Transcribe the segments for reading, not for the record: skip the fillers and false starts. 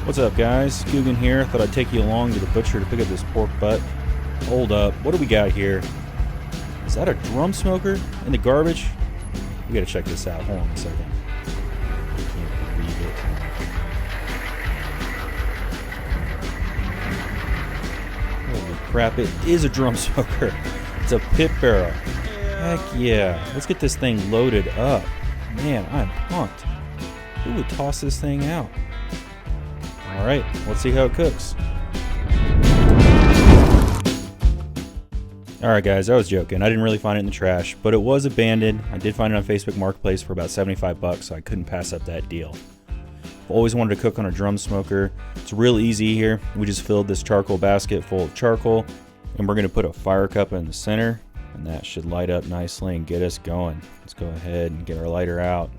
What's up, guys? Guggen here. Thought I'd take you along to the butcher to pick up this pork butt. Hold up. What do we got here? Is that a drum smoker in the garbage? We gotta check this out. Hold on a second. I can't believe it. Holy crap, it is a drum smoker. It's a pit barrel. Heck yeah. Let's get this thing loaded up. Man, I'm pumped. Who would toss this thing out? Alright, let's see how it cooks. Alright guys, I was joking. I didn't really find it in the trash, but it was abandoned. I did find it on Facebook Marketplace for about 75 bucks, so I couldn't pass up that deal. I've always wanted to cook on a drum smoker. It's real easy here. We just filled this charcoal basket full of charcoal, and we're going to put a fire cup in the center, and that should light up nicely and get us going. Let's go ahead and get our lighter out.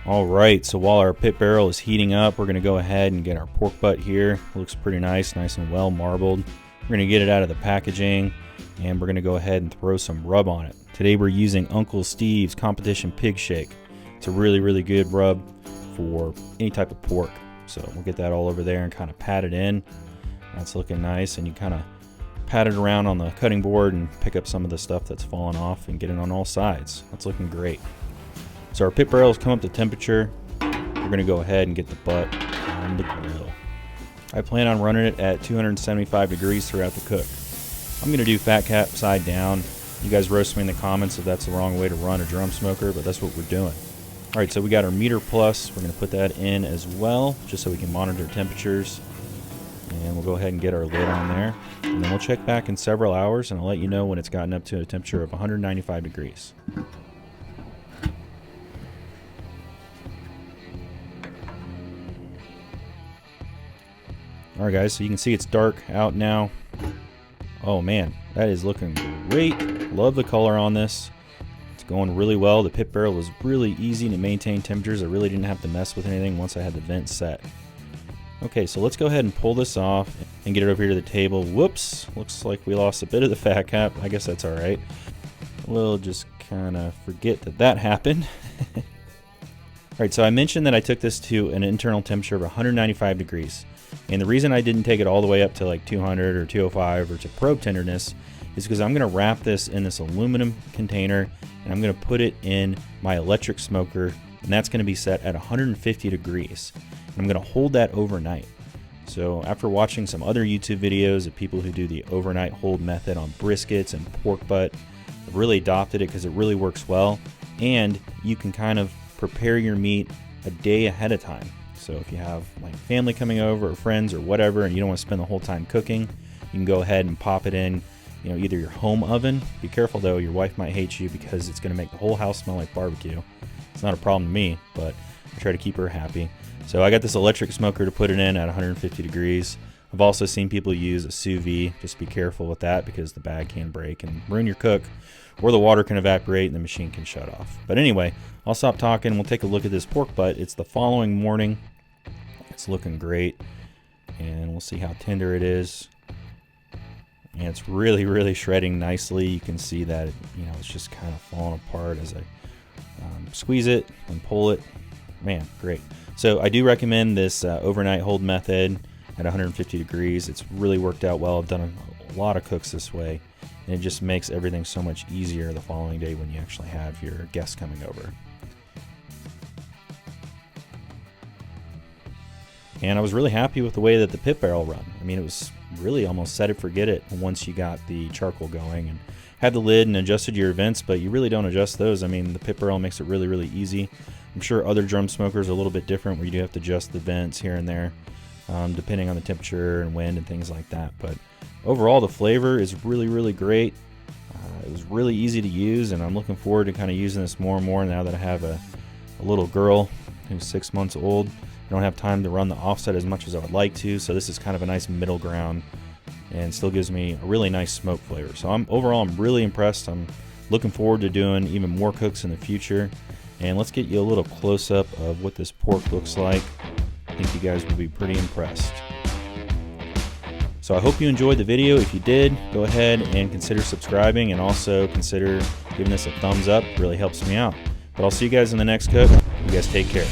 Alright, so while our pit barrel is heating up, we're going to go ahead and get our pork butt here. It looks pretty nice and well marbled. We're going to get it out of the packaging, and we're going to go ahead and throw some rub on it. Today we're using Uncle Steve's Competition Pig Shake. It's a really good rub for any type of pork. So we'll get that all over there and kind of pat it in. That's looking nice, and you kind of pat it around on the cutting board and pick up some of the stuff that's fallen off and get it on all sides. That's looking great. So our pit barrels come up to temperature. We're going to go ahead and get the butt on the grill. I plan on running it at 275 degrees throughout the cook. I'm going to do fat cap side down. You guys roast me in the comments if that's the wrong way to run a drum smoker, but that's what we're doing. Alright, so we got our meter plus. We're going to put that in as well, just so we can monitor temperatures. And we'll go ahead and get our lid on there. And then we'll check back in several hours, and I'll let you know when it's gotten up to a temperature of 195 degrees. Alright guys, so you can see it's dark out now. Oh man, that is looking great. Love the color on this. It's going really well. The pit barrel was really easy to maintain temperatures. I really didn't have to mess with anything once I had the vent set. Okay, so let's go ahead and pull this off and get it over here to the table. Whoops, looks like we lost a bit of the fat cap. I guess that's alright. We'll just kind of forget that happened. Alright, so I mentioned that I took this to an internal temperature of 195 degrees. And the reason I didn't take it all the way up to like 200 or 205 or to probe tenderness is because I'm going to wrap this in this aluminum container and I'm going to put it in my electric smoker, and that's going to be set at 150 degrees. And I'm going to hold that overnight. So after watching some other YouTube videos of people who do the overnight hold method on briskets and pork butt, I've really adopted it because it really works well, and you can kind of prepare your meat a day ahead of time. So if you have like family coming over or friends or whatever, and you don't want to spend the whole time cooking, you can go ahead and pop it in, either your home oven. Be careful though, your wife might hate you because it's going to make the whole house smell like barbecue. It's not a problem to me, but I try to keep her happy. So I got this electric smoker to put it in at 150 degrees. I've also seen people use a sous vide. Just be careful with that because the bag can break and ruin your cook, or the water can evaporate and the machine can shut off. But anyway, I'll stop talking. We'll take a look at this pork butt. It's the following morning. It's looking great, and we'll see how tender it is. And it's really shredding nicely. You can see that it's just kind of falling apart as I squeeze it and pull it. Man, great. So I do recommend this overnight hold method at 150 degrees. It's really worked out well. I've done a lot of cooks this way, and it just makes everything so much easier the following day when you actually have your guests coming over. And I was really happy with the way that the pit barrel run. I mean, it was really almost set it forget it once you got the charcoal going and had the lid and adjusted your vents, but you really don't adjust those. I mean, the pit barrel makes it really easy. I'm sure other drum smokers are a little bit different where you do have to adjust the vents here and there, depending on the temperature and wind and things like that. But overall, the flavor is really great. It was really easy to use, and I'm looking forward to kind of using this more and more now that I have a little girl who's 6 months old. I don't have time to run the offset as much as I would like to, so this is kind of a nice middle ground and still gives me a really nice smoke flavor. So overall I'm really impressed. I'm looking forward to doing even more cooks in the future. And let's get you a little close-up of what this pork looks like. I think you guys will be pretty impressed. So I hope you enjoyed the video. If you did, go ahead and consider subscribing, and also consider giving this a thumbs up. It really helps me out. But I'll see you guys in the next cook. You guys take care.